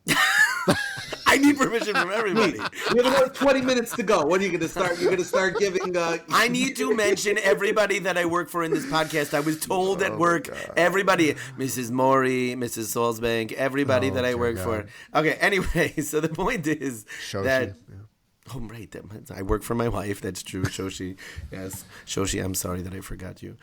I need permission from everybody. We have another 20 minutes to go. When are you going to start? You're going to start giving... I need to mention everybody that I work for in this podcast. I was told at work, everybody, Mrs. Maury, Mrs. Solzbank, everybody that I work for. Okay, anyway, so the point is that... Oh, right. I work for my wife. That's true. Shoshi. Yes. Shoshi, I'm sorry that I forgot you.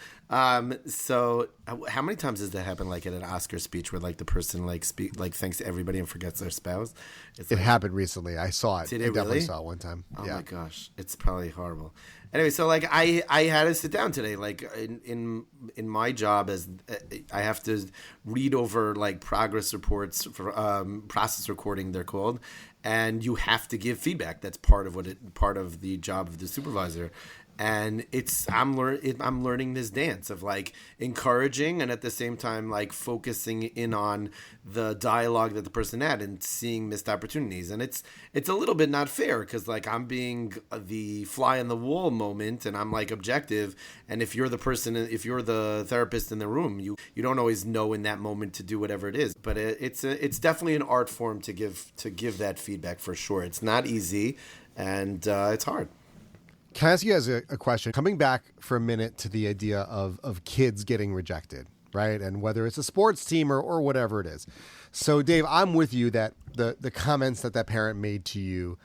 So how many times does that happen, like at an Oscar speech where like the person thanks everybody and forgets their spouse? It happened recently. I saw it. Did it I definitely really? saw it one time. Oh yeah. my gosh. It's probably horrible. Anyway, so like I had to sit down today, like in my job as I have to read over like progress reports for process recording, they're called. And you have to give feedback. That's part of the job of the supervisor. And I'm learning this dance of like encouraging and at the same time like focusing in on the dialogue that the person had and seeing missed opportunities. And it's a little bit not fair because like I'm being the fly on the wall moment and I'm like objective. And if you're the therapist in the room, you don't always know in that moment to do whatever it is. But it's definitely an art form to give that feedback for sure. It's not easy and it's hard. Can I ask you guys a question? Coming back for a minute to the idea of kids getting rejected, right? And whether it's a sports team or whatever it is. So, Dave, I'm with you that the comments that parent made to you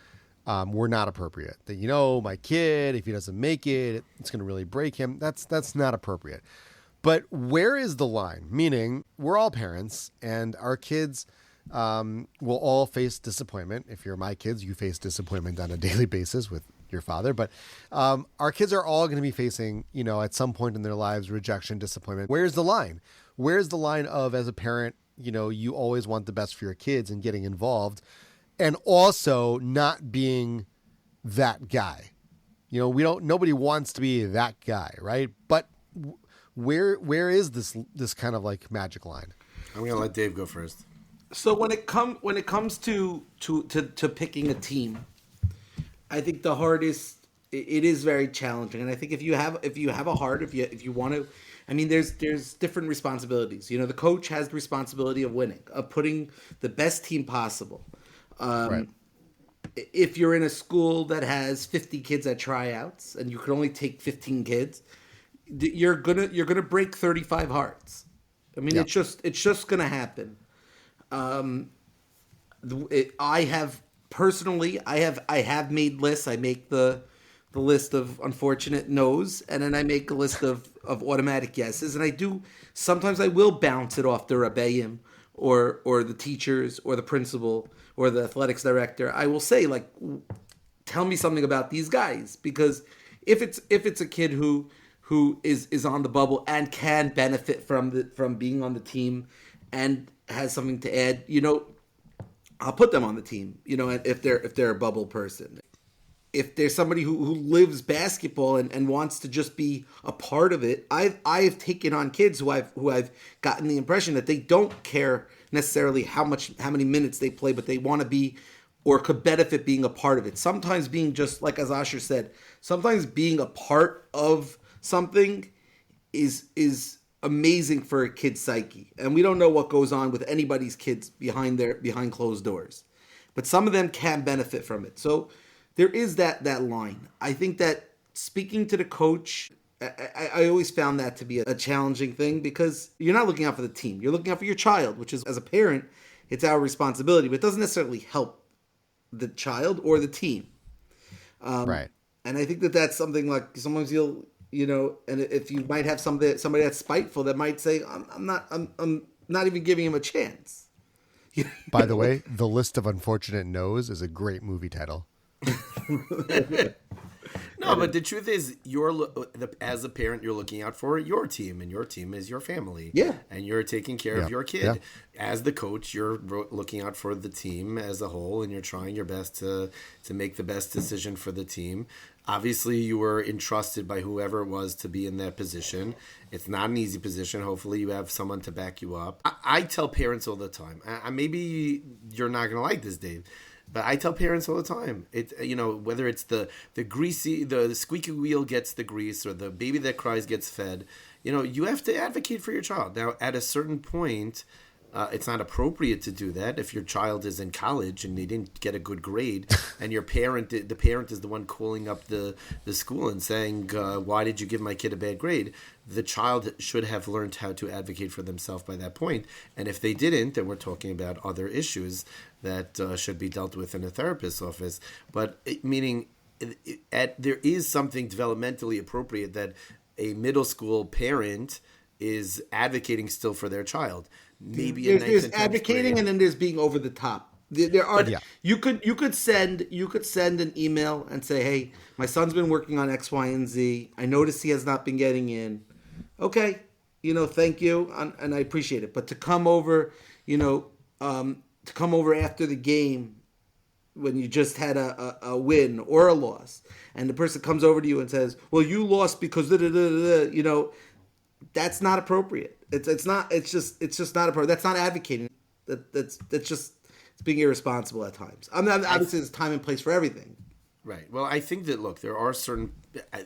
were not appropriate. That, my kid, if he doesn't make it, it's going to really break him. That's not appropriate. But where is the line? Meaning, we're all parents, and our kids will all face disappointment. If you're my kids, you face disappointment on a daily basis with your father, but our kids are all going to be facing, at some point in their lives, rejection, disappointment. Where's the line? Where's the line of, as a parent, you always want the best for your kids and getting involved, and also not being that guy? Nobody wants to be that guy, right? But where is this kind of like magic line? I'm going to let Dave go first. So when it comes to picking a team, I think the hardest it is very challenging. And I think if you have a heart, if you want to, I mean, there's different responsibilities. The coach has the responsibility of winning, of putting the best team possible. Right. If you're in a school that has 50 kids at tryouts and you can only take 15 kids, you're gonna break 35 hearts. I mean, it's just gonna happen. I have made lists. I make the list of unfortunate no's, and then I make a list of automatic yeses. And sometimes I will bounce it off the Rebbeim or the teachers or the principal or the athletics director. I will say, like, tell me something about these guys, because if it's a kid who is on the bubble and can benefit from being on the team and has something to add, I'll put them on the team. If they're a bubble person. If there's somebody who lives basketball and wants to just be a part of it, I've taken on kids who I've gotten the impression that they don't care necessarily how many minutes they play, but they want to be or could benefit being a part of it. Sometimes being, just like as Asher said, sometimes being a part of something is amazing for a kid's psyche. And we don't know what goes on with anybody's kids behind closed doors, but some of them can benefit from it. So there is that line. I think that speaking to the coach, I always found that to be a challenging thing, because you're not looking out for the team. You're looking out for your child, which is, as a parent, it's our responsibility, but it doesn't necessarily help the child or the team. Right. And I think that's something, like, sometimes and if you might have somebody that's spiteful that might say, I'm not even giving him a chance. By the way, The List of Unfortunate No's is a great movie title. No, but the truth is, as a parent, you're looking out for your team, and your team is your family. Yeah. And you're taking care of your kid. Yeah. As the coach, you're looking out for the team as a whole, and you're trying your best to make the best decision for the team. Obviously, you were entrusted by whoever it was to be in that position. It's not an easy position. Hopefully, you have someone to back you up. I tell parents all the time, maybe you're not going to like this, Dave, but I tell parents all the time, whether it's the squeaky wheel gets the grease, or the baby that cries gets fed, you have to advocate for your child. Now, at a certain point, it's not appropriate to do that if your child is in college and they didn't get a good grade, and the parent is the one calling up the school and saying, why did you give my kid a bad grade? The child should have learned how to advocate for themselves by that point. And if they didn't, then we're talking about other issues that should be dealt with in a therapist's office. But meaning there is something developmentally appropriate that a middle school parent is advocating still for their child. Maybe there's advocating grade. And then there's being over the top. There are you could send an email and say, hey, my son's been working on X, Y, and Z. I notice he has not been getting in. Okay, thank you, and I appreciate it. But to come over, after the game when you just had a win or a loss, and the person comes over to you and says, well, you lost because that's not appropriate. It's just not appropriate. That's not advocating. That's just, it's being irresponsible at times. Obviously there's time and place for everything. Right. Well, I think that, look, there are certain,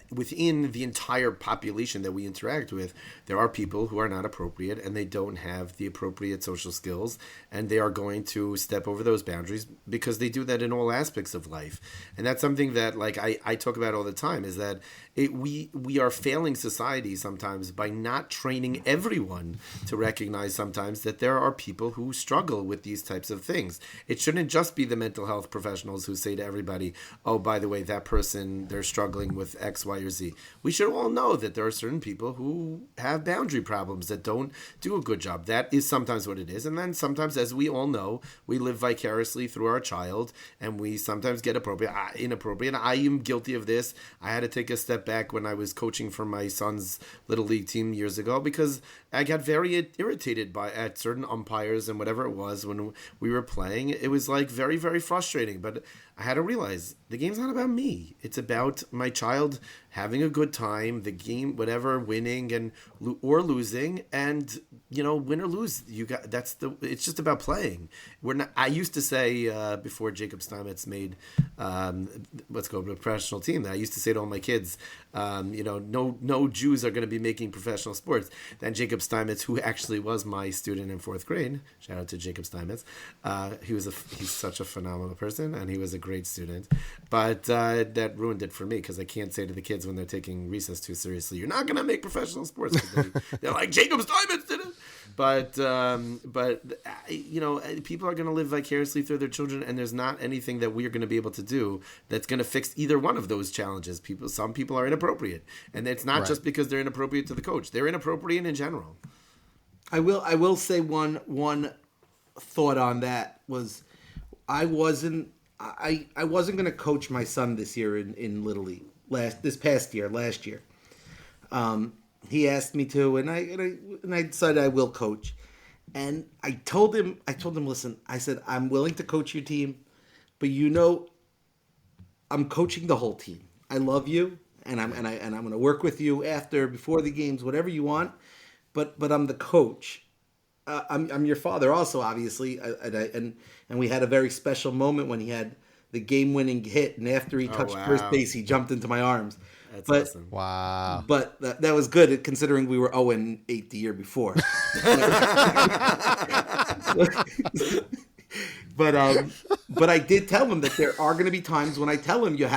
within the entire population that we interact with, there are people who are not appropriate, and they don't have the appropriate social skills, and they are going to step over those boundaries, because they do that in all aspects of life. And that's something that, like, I talk about all the time, is that we are failing society sometimes by not training everyone to recognize sometimes that there are people who struggle with these types of things. It shouldn't just be the mental health professionals who say to everybody, oh, by the way, that person, they're struggling with X, Y, or Z. We should all know that there are certain people who have boundary problems that don't do a good job. That is sometimes what it is. And then sometimes, as we all know, we live vicariously through our child, and we sometimes get inappropriate. I am guilty of this. I had to take a step back when I was coaching for my son's Little League team years ago, because I got very irritated at certain umpires and whatever it was when we were playing. It was like very, very frustrating. But I had to realize the game's not about me. It's about my child having a good time, the game, whatever, winning and or losing, and win or lose, it's just about playing. I used to say before Jacob Steinmetz made let's go to a professional team, that I used to say to all my kids, no Jews are going to be making professional sports. Then Jacob Steinmetz, who actually was my student in 4th grade, shout out to Jacob Steinmetz, he's such a phenomenal person, and he was a great student, but that ruined it for me, because I can't say to the kids when they're taking recess too seriously, you're not going to make professional sports. They're like, Jacob Steinmetz did it. But people are going to live vicariously through their children, and there's not anything that we are going to be able to do that's going to fix either one of those challenges. Some people are inappropriate, and it's not just because they're inappropriate to the coach. They're inappropriate in general. I will say one thought on that was, I wasn't going to coach my son this year in Little League last year. He asked me to, and I decided I will coach. And I told him, listen, I said, I'm willing to coach your team, but I'm coaching the whole team. I love you, and I'm going to work with you before the games, whatever you want. But I'm the coach. I'm your father also, obviously, and we had a very special moment when he had the game-winning hit, and after he touched first base, he jumped into my arms. That's awesome. Wow. But that was good, considering we were 0-8 the year before. But I did tell him that there are going to be times when I tell him you're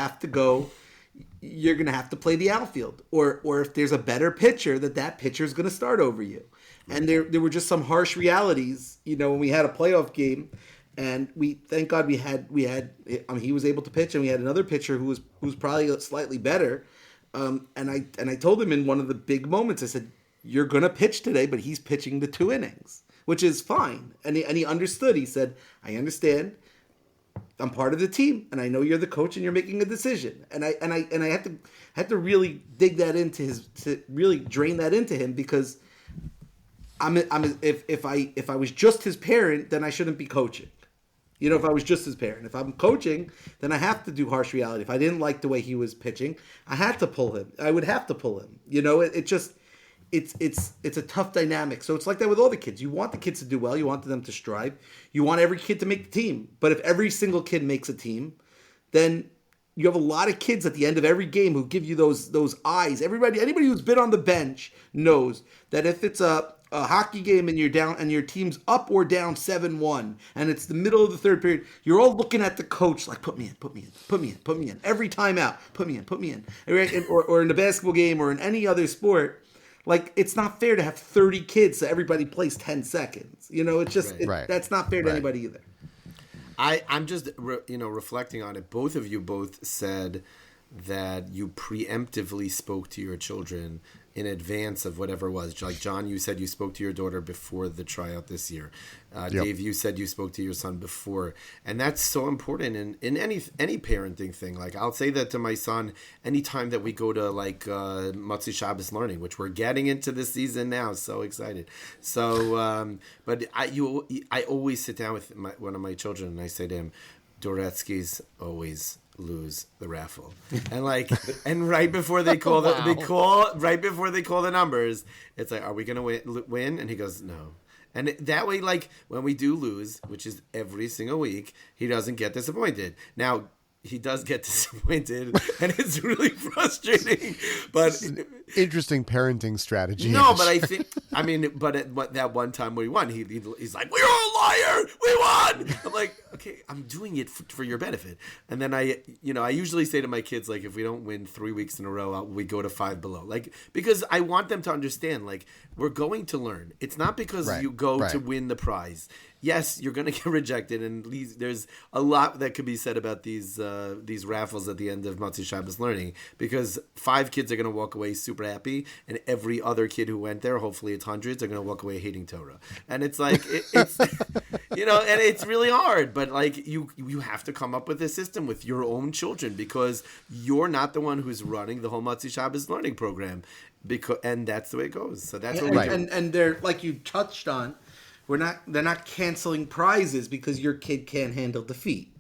going to have to play the outfield, or if there's a better pitcher, that pitcher is going to start over you. And there were just some harsh realities, when we had a playoff game, and thank God he was able to pitch, and we had another pitcher who was probably slightly better. And I told him in one of the big moments, I said, you're going to pitch today, but he's pitching the 2 innings, which is fine. And he understood. He said, I understand. I'm part of the team, and I know you're the coach, and you're making a decision. And I had to really dig that to really drain that into him, because if I was just his parent, then I shouldn't be coaching. If I was just his parent. If I'm coaching, then I have to do harsh reality. If I didn't like the way he was pitching, I had to pull him. I would have to pull him. It's a tough dynamic. So it's like that with all the kids. You want the kids to do well. You want them to strive. You want every kid to make the team. But if every single kid makes a team, then you have a lot of kids at the end of every game who give you those eyes. Anybody who's been on the bench knows that if it's a hockey game and you're down and your team's up or down 7-1 and it's the middle of the third period, you're all looking at the coach like, put me in every time out, put me in. Or in a basketball game or in any other sport, like, it's not fair to have 30 kids so everybody plays 10 seconds. It's just that's not fair to anybody either. I'm just reflecting on it. Both of you said that you preemptively spoke to your children in advance of whatever it was. Like, John, you said you spoke to your daughter before the tryout this year. Dave, you said you spoke to your son before. And that's so important in any parenting thing. Like, I'll say that to my son anytime that we go to, like, Motzi Shabbos learning, which we're getting into this season now. So excited. So, but I always sit down with one of my children and I say to him, Dworetsky's always lose the raffle, and right before they call right before they call the numbers, it's like, are we gonna win? And he goes, no. And that way, like, when we do lose, which is every single week, he doesn't get disappointed. Now, he does get disappointed, and it's really frustrating. But interesting parenting strategy. No, but but that one time we won, he's like, "We're a liar. We won." I'm like, "Okay, I'm doing it for your benefit." And then I usually say to my kids, like, if we don't win 3 weeks in a row, we go to 5 below, like, because I want them to understand, like, we're going to learn. It's not because you go to win the prize. Yes, you're going to get rejected, and there's a lot that could be said about these raffles at the end of Motzi Shabbos learning, because 5 kids are going to walk away super happy, and every other kid who went there, hopefully it's hundreds, are going to walk away hating Torah. And it's like, it's and it's really hard, but, like, you have to come up with a system with your own children, because you're not the one who's running the whole Motzi Shabbos learning program, and that's the way it goes. So that's what we do. And they're, like you touched on, they're not canceling prizes because your kid can't handle defeat,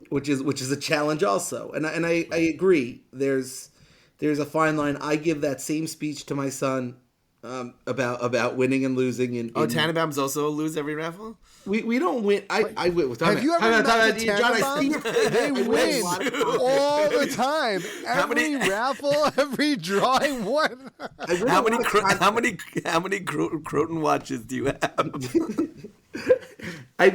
which is a challenge also. And I agree. There's there's a fine line. I give that same speech to my son about winning and losing. Tannenbaum's also a lose every raffle? We don't win. I win. Have you ever met the John, I see your face. They win all the time. Every raffle, every drawing, one. How many Croton watches do you have? I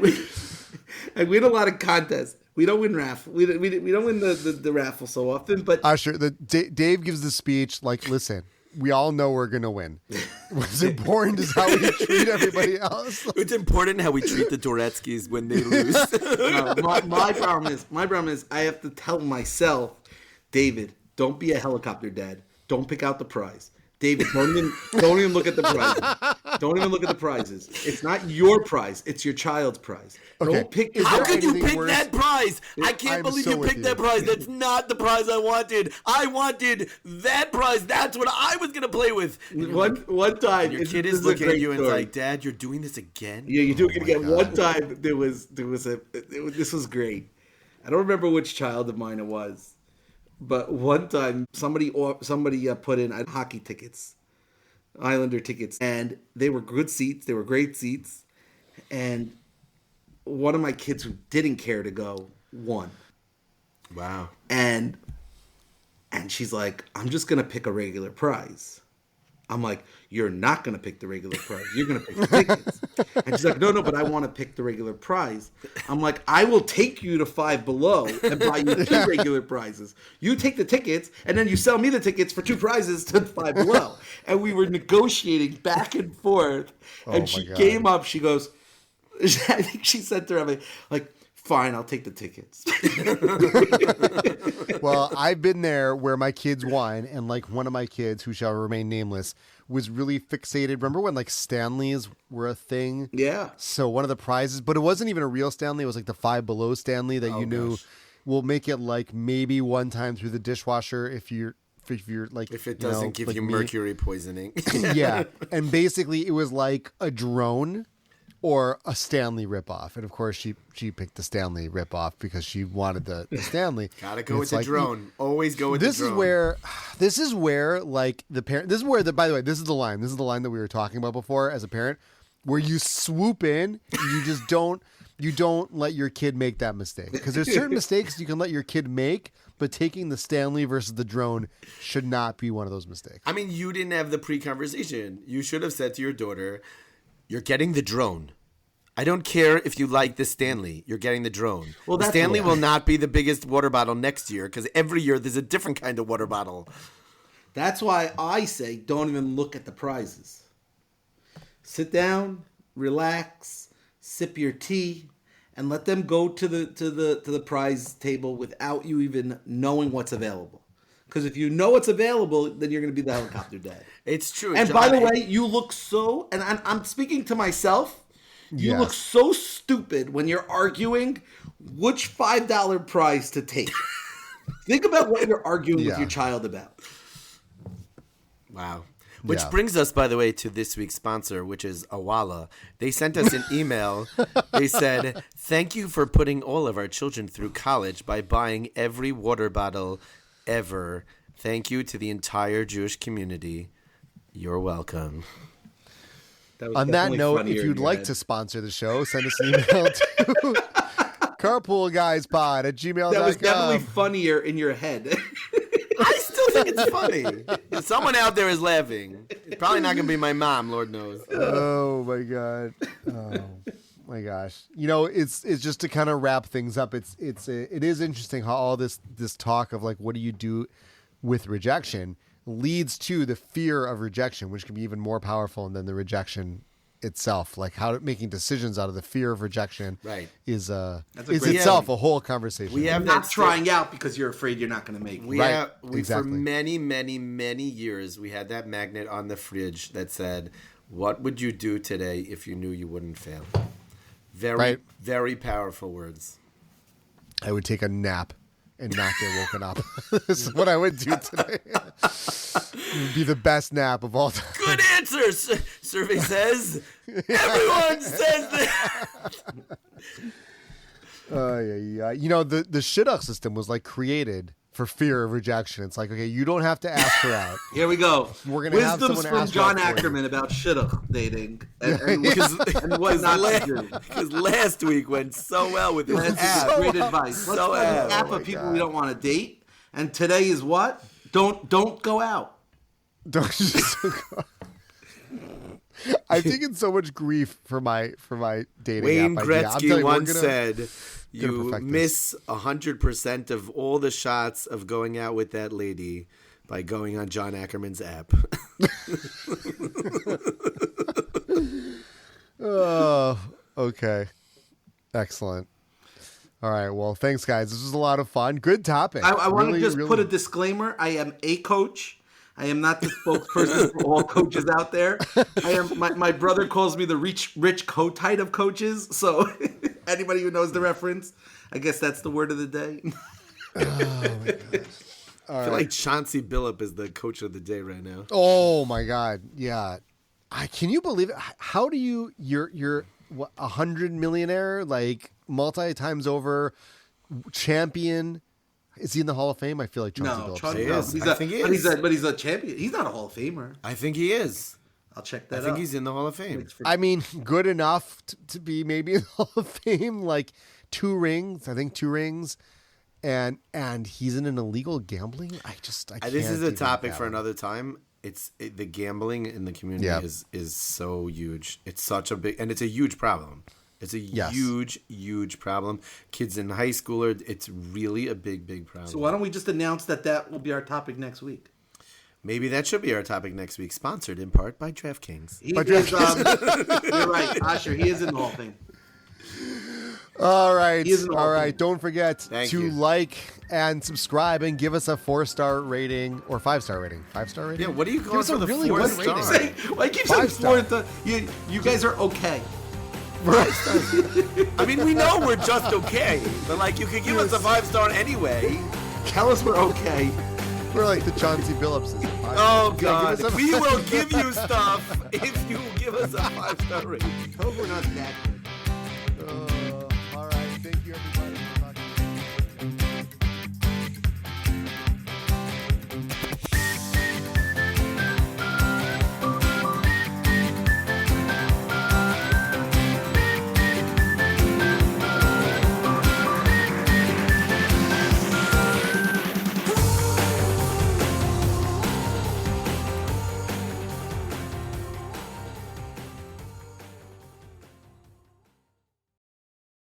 win a lot of contests. We don't win raffle. We don't win the raffle so often. But sure. Dave gives the speech like, listen, we all know we're gonna win. What's important is how we treat everybody else. It's important how we treat the Dworetskys when they lose. My problem is I have to tell myself, David, don't be a helicopter dad. Don't pick out the prize. David, don't even look at the prizes. Don't even look at the prizes. It's not your prize. It's your child's prize. Okay. Don't pick. How could you pick that prize? I can't believe you picked that prize. That's not the prize I wanted. I wanted that prize. That's what I was gonna play with. One time, your kid is looking at you and like, Dad, you're doing this again? Yeah, you're doing it again. God. One time, this was great. I don't remember which child of mine it was. But one time, somebody put in hockey tickets, Islander tickets, and they were good seats. They were great seats, and one of my kids who didn't care to go won. Wow! And she's like, "I'm just gonna pick a regular prize." I'm like, "You're not gonna pick the regular prize. You're gonna pick the tickets." And she's like, "No, but I want to pick the regular prize." I'm like, "I will take you to Five Below and buy you 2 regular prizes. You take the tickets, and then you sell me the tickets for 2 prizes to Five Below." And we were negotiating back and forth. And she came up. She goes, I think she said to her, like, "Fine, I'll take the tickets." Well, I've been there where my kids won, and like one of my kids, who shall remain nameless, was really fixated. Remember when like Stanleys were a thing? Yeah. So one of the prizes, but it wasn't even a real Stanley. It was like the Five Below Stanley that knew will make it like maybe one time through the dishwasher if you're like, if it doesn't give you mercury poisoning. Yeah. And basically it was like a drone or a Stanley ripoff. And of course she picked the Stanley ripoff because she wanted the Stanley. Gotta go with the drone. Always go with the drone. This is where like the parent, this is where by the way, this is the line that we were talking about before as a parent, where you swoop in, you just don't let your kid make that mistake. Because there's certain mistakes you can let your kid make, but taking the Stanley versus the drone should not be one of those mistakes. I mean, you didn't have the pre-conversation. You should have said to your daughter, "You're getting the drone. I don't care if you like the Stanley. You're getting the drone. Well, the Stanley will not be the biggest water bottle next year because every year there's a different kind of water bottle." That's why I say don't even look at the prizes. Sit down, relax, sip your tea, and let them go to the prize table without you even knowing what's available. Because if you know what's available, then you're going to be the helicopter dad. It's true. And by the way, you look so, and I'm speaking to myself, you look so stupid when you're arguing which $5 prize to take. Think about what you're arguing with your child about. Wow. Which brings us, by the way, to this week's sponsor, which is Awala. They sent us an email. They said, "Thank you for putting all of our children through college by buying every water bottle ever. Thank you to the entire Jewish community. You're welcome." On that note, if you'd like to sponsor the show, send us an email to carpoolguyspod@gmail.com. That was definitely funnier in your head. I still think it's funny. Someone out there is laughing. It's probably not going to be my mom, Lord knows. Oh, my God. Oh, my gosh. You know, it's just to kind of wrap things up. It is interesting how all this talk of like, what do you do with rejection leads to the fear of rejection, which can be even more powerful than the rejection itself. Like making decisions out of the fear of rejection is itself a whole conversation. We have not trying out because you're afraid you're not going to make it. Exactly. For many, many, many years, we had that magnet on the fridge that said, "What would you do today if you knew you wouldn't fail?" Very, very powerful words. I would take a nap and not get woken up. This is what I would do today. It would be the best nap of all time. Good answer. Survey says. Everyone says that. You know, the shidduch system was like created for fear of rejection. It's like, okay, you don't have to ask her out. Here we go. We're gonna have Wisdoms someone from ask Jon her out for you. Ackerman about shidduch dating and Because what not to do. because last week went so well with his That's app. great advice. Let's So go to an apt. app Oh of my people God. we don't want to date. And today is what? Don't go out. Don't just I've taken so much grief for my dating Wayne app idea. I'm telling Gretzky you, once we're said, "You perfect this. miss 100% of all the shots of going out with that lady by going on Jon Ackerman's app." Oh, okay. Excellent. All right. Well, thanks, guys. This was a lot of fun. Good topic. I want to Really, just really- put a disclaimer. I am a coach. I am not the spokesperson for all coaches out there. I am. My brother calls me the rich coatite of coaches. So anybody who knows the reference, I guess that's the word of the day. I feel like Chauncey Billup is the coach of the day right now. Oh my God. Yeah. Can you believe it? How do you're what, 100 millionaire, like multi times over champion? Is he in the Hall of Fame? I feel like Chauncey No, Billups. Chauncey, He no. is. He's I a, think he but is. he's a champion. He's not a Hall of Famer. I think he is. I'll check I that think out. he's in the Hall of Fame. I mean, good enough to be maybe in the Hall of Fame, like 2 rings. I think 2 rings. And he's in an illegal gambling. I can't. This is a even topic fathom. for another time. The gambling in the community Yep. is so huge. It's such a big, and it's a huge problem. It's a Yes. huge problem. Kids in high school it's really a big problem. So why don't we just announce that will be our topic next week? Maybe that should be our topic next week, sponsored in part by DraftKings. He is, you're right, Asher. He is in the Hall of Fame. All right. He is in the Hall All of right. Fame. Don't forget Thank to you. like and subscribe and give us a 4-star rating or 5-star rating. 5-star rating? Yeah, what are you Give going us a for the really 4 good star? rating. Why keep saying 5-star. fourth? You guys are okay. I mean, we know we're just okay, but like you could give us a 5-star anyway. Tell us we're okay. We're like the Chauncey Billups. Oh Yeah, God, give us a- we will give you stuff if you give us a 5-star rating. Hope we're not that good.